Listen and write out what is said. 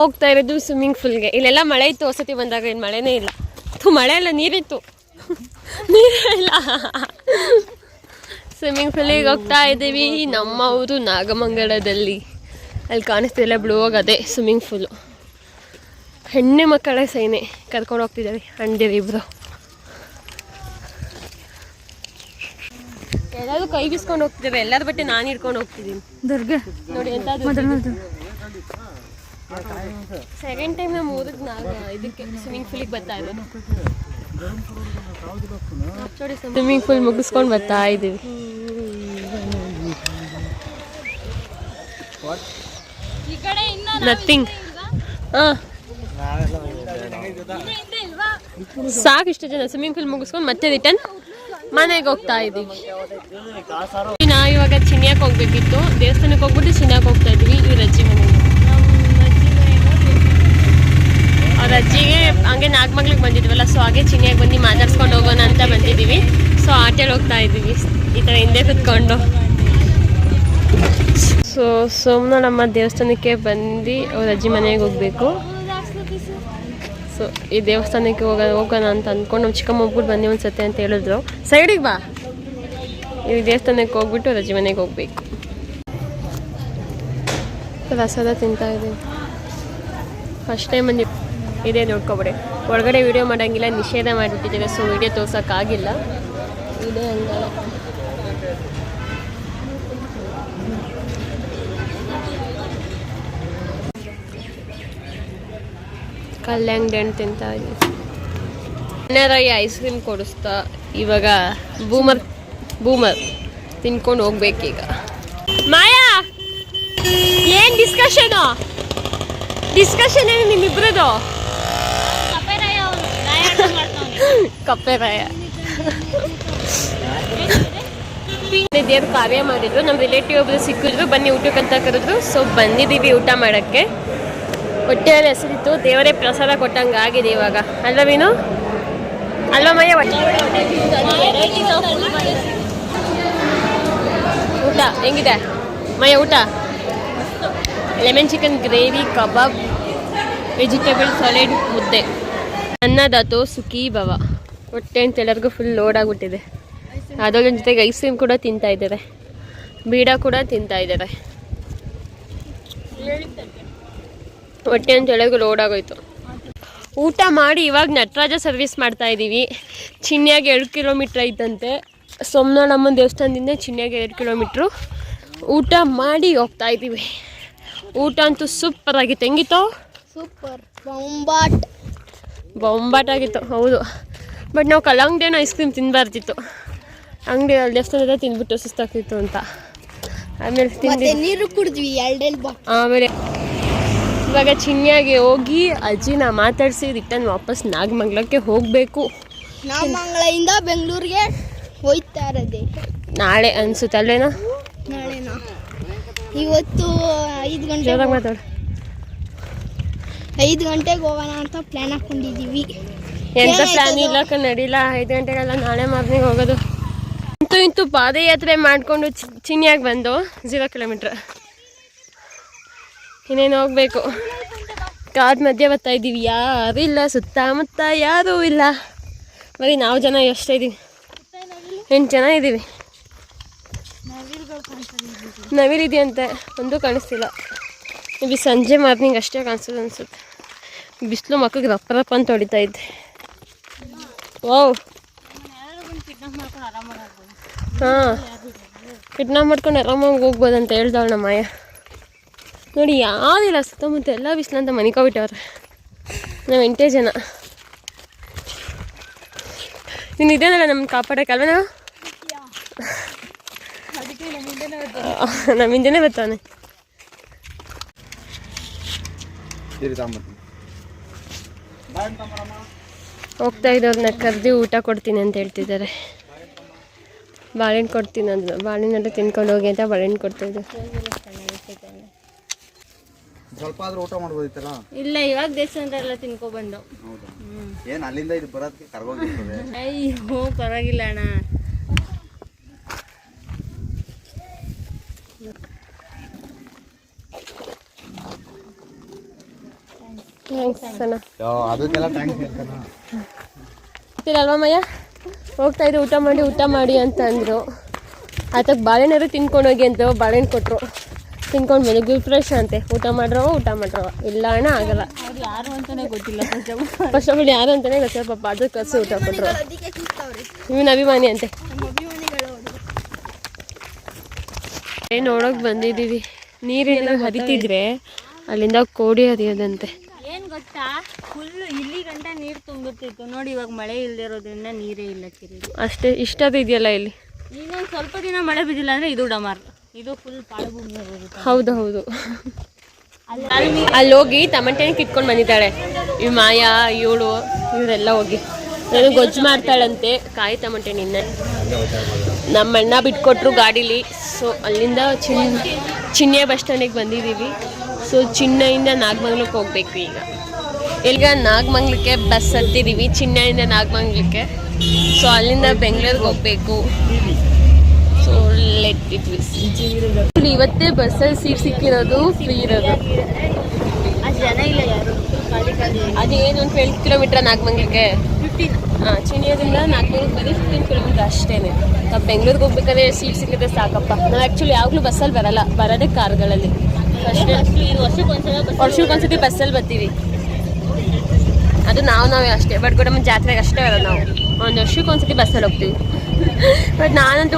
ಹೋಗ್ತಾ ಇರೋದು ಸ್ವಿಮ್ಮಿಂಗ್ ಪೂಲ್ಗೆ. ಇಲ್ಲೆಲ್ಲ ಮಳೆ ಇತ್ತು, ವಸತಿ ಬಂದಾಗ ಏನು ಮಳೆನೇ ಇಲ್ಲ. ಮಳೆ ಎಲ್ಲ ನೀರಿತ್ತು, ನೀರೇ ಇಲ್ಲ. ಸ್ವಿಮ್ಮಿಂಗ್ ಪೂಲಿಗೆ ಹೋಗ್ತಾ ಇದ್ದೀವಿ. ನಮ್ಮ ಊರು ನಾಗಮಂಗಲದಲ್ಲಿ. ಅಲ್ಲಿ ಕಾಣಿಸ್ತಿಲ್ಲ ಬ್ಲೂ ಅದೇ ಸ್ವಿಮ್ಮಿಂಗ್ ಪೂಲು. ಹೆಣ್ಣೆ ಮಕ್ಕಳ ಸೈನೆ ಕರ್ಕೊಂಡು ಹೋಗ್ತಿದ್ದೀವಿ, ಅಣ್ದಿರಿ ಇಬ್ರು. ಎಲ್ಲರೂ ಕೈ ಬಿಸ್ಕೊಂಡು ಹೋಗ್ತಿದ್ದೇವೆ, ಎಲ್ಲರ ಬಟ್ಟೆ ನಾನು ಹಿಡ್ಕೊಂಡು ಹೋಗ್ತಿದ್ದೀನಿ. ದುರ್ಗ ನೋಡಿ ಎಂತ ಸೆಕೆಂಡ್ ಟೈಮ್ ನಮ್ಮ ಊರಿಗೆ ಇದಕ್ಕೆ ಸ್ವಿಮ್ಮಿಂಗ್ ಪೂಲಿಗೆ ಬರ್ತಾ ಇರೋದು. ಸ್ವಿಮ್ಮಿಂಗ್ ಪೂಲ್ ಮುಗಿಸ್ಕೊಂಡು ಬರ್ತಾ ಇದ್ದೀವಿ. ನಥಿಂಗ್. ಸಾಕು ಇಷ್ಟು ಜನ. ಸ್ವಿಮ್ಮಿಂಗ್ ಪೂಲ್ ಮುಗಿಸ್ಕೊಂಡು ಮತ್ತೆ ರಿಟರ್ನ್ ಮನೆಗೆ ಹೋಗ್ತಾ ಇದ್ದೀವಿ. ನಾವು ಇವಾಗ ಚಿನ್ಯಾಕ್ ಹೋಗ್ಬೇಕಿತ್ತು, ದೇವಸ್ಥಾನಕ್ಕೆ ಹೋಗ್ಬಿಟ್ಟು ಚಿನ್ಯಾಕ್ ಹೋಗ್ತಾ ಇದ್ದೀವಿ. ಇವ್ರ ಅಜ್ಜಿ ಮನೆಗೆ. ಅವ್ರ ಅಜ್ಜಿಗೆ ಹಂಗೆ ನಾಗಮಂಗ್ಲಿಗೆ ಬಂದಿದ್ವಲ್ಲ, ಸೊ ಹಾಗೆ ಚಿನ್ಯಾಕ್ ಬಂದು ಮಾತಾಡ್ಸ್ಕೊಂಡು ಹೋಗೋಣ ಅಂತ ಬಂದಿದ್ದೀವಿ. ಸೊ ಆಟೋಲ್ಲಿ ಹೋಗ್ತಾ ಇದ್ದೀವಿ ಈ ಥರ ಹಿಂದೆ ಕುತ್ಕೊಂಡು. ಸೊ ಸೋಮನಾಳಮ್ಮ ದೇವಸ್ಥಾನಕ್ಕೆ ಬಂದು ಅವ್ರ ಅಜ್ಜಿ ಮನೆಗೆ ಹೋಗಬೇಕು. ಸೊ ಈ ದೇವಸ್ಥಾನಕ್ಕೆ ಹೋಗೋಣ ಅಂತ ಅಂದ್ಕೊಂಡು ನಮ್ಮ ಚಿಕ್ಕಮ್ಮ ಹೋಗ್ಬಿಟ್ಟು ಬನ್ನಿ ಒಂದು ಸತಿ ಅಂತ ಹೇಳಿದ್ರು. ಸೈಡಿಗೆ ಬಾ. ಈ ದೇವಸ್ಥಾನಕ್ಕೆ ಹೋಗ್ಬಿಟ್ಟು ಅವ್ರ ಅಜ್ಜಿ ಮನೆಗೆ ಹೋಗ್ಬೇಕು. ಪ್ರಸಾದ ತಿಂತಾ ಇದ್ದೀವಿ. ಫಸ್ಟ್ ಟೈಮ್ ಬಂದು ಇದೇ ನೋಡ್ಕೊಬೇಡಿ. ಒಳಗಡೆ ವೀಡಿಯೋ ಮಾಡೋಂಗಿಲ್ಲ, ನಿಷೇಧ ಮಾಡಿಬಿಟ್ಟಿದ್ದೀವಿ. So video ತೋರ್ಸೋಕ್ಕಾಗಿಲ್ಲ. ಇದೇ ಅಂಗಲ್ಲ. ಕಲ್ಯಾಂಗ್ ಡೆಂಟ್ ತಿಂತಾ ಇದ್ದೀವಿ. ಏನಾರಯ್ಯ ಐಸ್ ಕ್ರೀಮ್ ಕೊಡಿಸ್ತಾ ಇವಾಗ ಬೂಮರ್ ತಿನ್ಕೊಂಡು ಹೋಗ್ಬೇಕೀಗ. ಮಾಯಾ ಏನು ಡಿಸ್ಕಷನ್ ಏನು ನಿಮ್ಮಿಬ್ರದು? ಕಪ್ಪೆರಾಯ ದೇವ್ರ ಕಾರ್ಯ ಮಾಡಿದ್ರು. ನಮ್ಮ ರಿಲೇಟಿವ್ ಒಬ್ರು ಸಿಕ್ಕಿದ್ರು, ಬನ್ನಿ ಊಟಕ್ಕಂತ ಕರೆದ್ರು. ಸೊ ಬಂದಿದ್ದೀವಿ ಊಟ ಮಾಡೋಕ್ಕೆ. ಹೊಟ್ಟೆಯಲ್ಲಿ ಹೆಸರಿತ್ತು, ದೇವರೇ ಪ್ರಸಾದ ಕೊಟ್ಟಂಗೆ ಆಗಿದೆ ಇವಾಗ. ಅಲ್ವಾ ಮೀನು? ಅಲ್ವಾ ಮಯ್ಯ? ಊಟ ಹೆಂಗಿದೆ ಮಯ್ಯ? ಊಟ ಲೆಮನ್ ಚಿಕನ್ ಗ್ರೇವಿ, ಕಬಾಬ್, ವೆಜಿಟೇಬಲ್ ಸಾಲಿಡ್, ಮುದ್ದೆ, ಅನ್ನದಾತು ಸುಖಿ ಭವ. ಹೊಟ್ಟೆ ಅಂತ ಎಲ್ಲರಿಗೂ ಫುಲ್ ಲೋಡ್ ಆಗಿಬಿಟ್ಟಿದೆ. ಅದರ ಜೊತೆಗೆ ಐಸ್ ಕ್ರೀಮ್ ಕೂಡ ತಿಂತಾ ಇದ್ದಾರೆ, ಬೀಡ ಕೂಡ ತಿಂತಾ ಇದ್ದಾರೆ. ಹೊಟ್ಟೆ ಅಂತ ಎಲ್ಲರಿಗೂ ಲೋಡ್ ಆಗೋಯ್ತು. ಊಟ ಮಾಡಿ ಇವಾಗ ನಟರಾಜ ಸರ್ವಿಸ್ ಮಾಡ್ತಾ ಇದ್ದೀವಿ. ಚಿನ್ಯಾಗೆ 2 ಕಿಲೋಮೀಟ್ರ್ ಐತಂತೆ. ಸೋಮನಾಳಮ್ಮನ ದೇವಸ್ಥಾನದಿಂದ ಚಿನ್ಯಾಗೆ 2 ಕಿಲೋಮೀಟ್ರು. ಊಟ ಮಾಡಿ ಹೋಗ್ತಾ ಇದ್ದೀವಿ. ಊಟ ಅಂತೂ ಸೂಪರ್ ಆಗಿತ್ತು. ಹೆಂಗಿತ್ತು? ಸೂಪರ್ ಬೊಂಬಾಟ್ ಆಗಿತ್ತು. ಹೌದು, ಬಟ್ ನಾವು ಕಲ್ಲಂಗಡಿನ ಐಸ್ ಕ್ರೀಮ್ ತಿನ್ನಬಾರ್ದಿತ್ತು. ಅಂಗಡಿ ಅಲ್ಲಿ ದೇವಸ್ಥಾನದ ತಿಂದ್ಬಿಟ್ಟು ಸುಸ್ತಾಗ್ತಿತ್ತು ಅಂತ. ಆಮೇಲೆ ನೀರು ಕುಡಿದ್ವಿ 2 ಆಮೇಲೆ ಇವಾಗ ಚಿನ್ಯಾಗೆ ಹೋಗಿ ಅಜ್ಜಿನ ಮಾತಾಡಿಸಿ ರಿಟರ್ನ್ ವಾಪಸ್ ನಾಗಮಂಗಲಕ್ಕೆ ಹೋಗಬೇಕು. ನಾಗಮಂಗಲದಿಂದ ಬೆಂಗಳೂರಿಗೆ ಹೋಯ್ತಾ ಇರೋದೇ ನಾಳೆ ಅನ್ಸುತ್ತೆ ಅಲ್ವೇನಾ? ನಾಳೆನಾ? ಇವತ್ತು 5 ಗಂಟೆ ಮಾತಾಡು. 5 ಗಂಟೆಗೆ ಹೋಗೋಣ ಅಂತ ಪ್ಲ್ಯಾನ್ ಹಾಕ್ಕೊಂಡಿದ್ದೀವಿ. ಎಂಥ ಪ್ಲ್ಯಾನ್ ಇಲ್ಲ ನಡೀಲ್ಲ. 5 ಗಂಟೆಗೆಲ್ಲ ನಾಳೆ ಮಾರ್ನಿಂಗ್ ಹೋಗೋದು. ಇಂತೂ ಪಾದಯಾತ್ರೆ ಮಾಡಿಕೊಂಡು ಚಿನ್ಯಾಗೆ ಬಂದು 0 ಕಿಲೋಮೀಟ್ರ್ ಇನ್ನೇನು ಹೋಗ್ಬೇಕು. ಕಾಡ್ ಮಧ್ಯೆ ಬರ್ತಾ ಇದ್ದೀವಿ. ಯಾರೂ ಇಲ್ಲ, ಸುತ್ತಮುತ್ತ ಯಾರೂ ಇಲ್ಲ. ಬರೀ ನಾವು ಜನ ಎಷ್ಟೇ ಇದ್ದೀವಿ? 8 ಜನ ಇದ್ದೀವಿ. ನವಿಲಿದೆಯಂತೆ, ಒಂದು ಕಾಣಿಸ್ತಿಲ್ಲ. ಇಲ್ಲಿ ಸಂಜೆ ಮಾರ್ನಿಂಗ್ ಅಷ್ಟೇ ಕಾಣಿಸ್ತದೆ ಅನಿಸುತ್ತೆ. ಬಿಸಿಲು ಮಕ್ಕಳಿಗೆ ರಪ್ಪ ಅಂತ ಹೊಡಿತಾ ಇದ್ದೆ. ವಾವ್, ಹಾಂ, ಕಿಡ್ನಾಪ್ ಮಾಡ್ಕೊಂಡು ಆರಾಮಾಗಿ ಹೋಗ್ಬೋದಂತ ಹೇಳ್ದವಳು ನಮ್ಮ ಮಾಯ. ನೋಡಿ ಯಾರಿಲ್ಲ ಸುತ್ತಮುತ್ತ, ಎಲ್ಲ ಬಿಸಿಲಂತ ಮನಿಕೋಬಿಟ್ಟವ್ರೆ. ನಾವು 8 ಜನ. ನೀನು ಇದೇನಲ್ಲ ನಮ್ಗೆ ಕಾಪಾಡೋಕ್ಕಲ್ವ? ನಾವು ನಮ್ಮ ಹಿಂದೆನೇ ಬರ್ತಾನೆ. ಹೋಗ್ತಾ ಇದ್ದವ್ರನ್ನ ಕರೆದು ಊಟ ಕೊಡ್ತೀನಿ ಅಂತ ಹೇಳ್ತಿದ್ದಾರೆ. ಬಾಳೆಹಣ್ಣು ಕೊಡ್ತೀನಿ ಅಂದ್ರು. ಬಾಳೆಹಣ್ಣೆಲ್ಲ ತಿನ್ಕೊಂಡು ಹೋಗಿ ಅಂತ ಬಾಳೆಹಣ್ಣು ಕೊಡ್ತಾಯಿದ್ದೆ. ಸ್ವಲ್ಪ ಆದ್ರೂ ಊಟ ಮಾಡ್ಬೋದಿತ್ತಲ್ಲ? ಇಲ್ಲ, ಇವಾಗ ದೇವಸ್ಥಾನದಲ್ಲ ತಿನ್ಕೊಬಂದು. ಏನು ಅಲ್ಲಿಂದ ಇದು ಬರೋದಕ್ಕೆ ಕರ್ಗೋಗಿರ್ತದೆ? ಅಯ್ಯೋ ಪರವಾಗಿಲ್ಲ ಅಣ್ಣ. ಥ್ಯಾಂಕ್ಸ್ ಅಣ್ಣ. ಅದಕ್ಕೆಲ್ಲ ಟ್ಯಾಂಕ್ಸ್ ಹೇಳ್ತಾನ. ಅಲ್ವಾ ಮಯ್ಯ ಹೋಗ್ತಾ ಇದ್ರು ಊಟ ಮಾಡಿ ಅಂತ ಅಂದರು. ಆತಕ್ಕೆ ಬಾಳೆಹಣ್ಣು ತಿನ್ಕೊಂಡೋಗಿ ಅಂತ ಬಾಳೆಹಣ್ಣು ಕೊಟ್ಟರು, ತಿನ್ಕೊಂಡು ಬಂದು ಗುಲ್ಫ್ರೆಶ್ ಅಂತೆ. ಊಟ ಮಾಡ್ರವ ಇಲ್ಲ ಅಣ್ಣ ಆಗಲ್ಲ. ಯಾರು ಅಂತಾನೆ ಗೊತ್ತಿಲ್ಲ, ಫಸ್ಟ್ ಆಫ್ ಆಲ್ ಯಾರು ಅಂತಾನೆ ಗೊತ್ತಿಲ್ಲ ಪಾಪ. ಅದಕ್ಕೆ ಕಸಿ ಊಟ ಕೊಟ್ಟರು. ಇವನ ಅಭಿಮಾನಿ ಅಂತೆ. ನೋಡೋಕೆ ಬಂದಿದ್ದೀವಿ. ನೀರೇನಾದ್ರು ಹರಿತಿದ್ರೆ ಅಲ್ಲಿಂದ ಕೋಡಿ ಹರಿಯೋದಂತೆ. ಏನು ಗೊತ್ತಾ, ಫುಲ್ಲು ಇಲ್ಲಿ ಗಂಟ ನೀರು ತುಂಬುತ್ತಿತ್ತು ನೋಡಿ. ಇವಾಗ ಮಳೆ ಇಲ್ಲದೆ ಇರೋದ್ರಿಂದ ನೀರೇ ಇಲ್ಲ ಕೆರೆ. ಅಷ್ಟೇ ಇಷ್ಟದು ಇದೆಯಲ್ಲ ಇಲ್ಲಿ. ಇನ್ನೊಂದು ಸ್ವಲ್ಪ ದಿನ ಮಳೆ ಬಿದ್ದಿಲ್ಲ ಅಂದರೆ ಇದು ಡಮಾರ್, ಇದು ಫುಲ್ ಪಾಳುಭೂಮಿ ಹೋಗುತ್ತೆ. ಹೌದು ಅಲ್ಲಿ ಹೋಗಿ ಟಮಟೆ ಕಿತ್ಕೊಂಡು ಬಂದಿದ್ದಾಳೆ ಈ ಮಾಯಾ ಇವಳು. ಇವರೆಲ್ಲ ಹೋಗಿ ನಾನು ಗೊಜ್ಜು ಮಾಡ್ತಾಳಂತೆ ಕಾಯಿ ಟಮಟೆ. ನಿನ್ನೆ ನಮ್ಮ ಅಣ್ಣ ಬಿಟ್ಕೊಟ್ರು ಗಾಡೀಲಿ. ಸೊ ಅಲ್ಲಿಂದ ಚಿನ್ನೆ ಬಸ್ ಸ್ಟ್ಯಾಂಡಿಗೆ ಬಂದಿದ್ದೀವಿ. ಸೊ ಚಿನ್ನಯಿಂದ ನಾಗಮಂಗ್ಲಕ್ಕೆ ಹೋಗ್ಬೇಕು. ಈಗ ನಾಗಮಂಗ್ಲಕ್ಕೆ ಬಸ್ ಹತ್ತಿದ್ದೀವಿ, ಚಿನ್ನದಿಂದ ನಾಗಮಂಗ್ಲಕ್ಕೆ. ಸೊ ಅಲ್ಲಿಂದ ಬೆಂಗಳೂರಿಗೆ ಹೋಗ್ಬೇಕು. ಸೊ ಲೆಟ್ ಇಟ್ ವಿಸ್. ಇವತ್ತೇ ಬಸ್ಸಲ್ಲಿ ಸೀಟ್ ಸಿಕ್ಕಿರೋದು, ಫ್ರೀ ಇರೋದು. ಅಷ್ಟು ಜನ ಇಲ್ಲ ಯಾರು. ಅದೇನು ಒಂದು 12 ಕಿಲೋಮೀಟ್ರ್ ನಾಗಮಂಗ್ಲಕ್ಕೆ. 15. ಚಿನ್ನದಿಂದ ನಾಗಮಂಗ್ಲಕ್ಕೆ ಬರೀ 15 ಕಿಲೋಮೀಟ್ರ್ ಅಷ್ಟೇ. ನಾವು ಬೆಂಗಳೂರಿಗೆ ಹೋಗ್ಬೇಕಾದ್ರೆ ಸೀಟ್ ಸಿಕ್ಕಿದ್ರೆ ಸಾಕಪ್ಪ. ನಾವು ಆ್ಯಕ್ಚುಲಿ ಯಾವಾಗಲೂ ಬಸ್ಸಲ್ಲಿ ಬರೋದೇ ಕಾರ್ಗಳಲ್ಲಿ ಅಷ್ಟೇ. ವರ್ಷಕ್ಕೊಂದ್ಸತಿ ಬಸ್ಸಲ್ಲಿ ಬರ್ತೀವಿ. ಅದು ನಾವೇ ಅಷ್ಟೇ. ಬಟ್ ಕೂಡ ಜಾತ್ರೆಗೆ ಅಷ್ಟೇ ಬರೋದು ನಾವು. ಒಂದು ವರ್ಷಕ್ಕೊಂದ್ಸತಿ ಬಸ್ಸಲ್ಲಿ ಹೋಗ್ತೀವಿ. ಬಟ್ ನಾನಂತೂ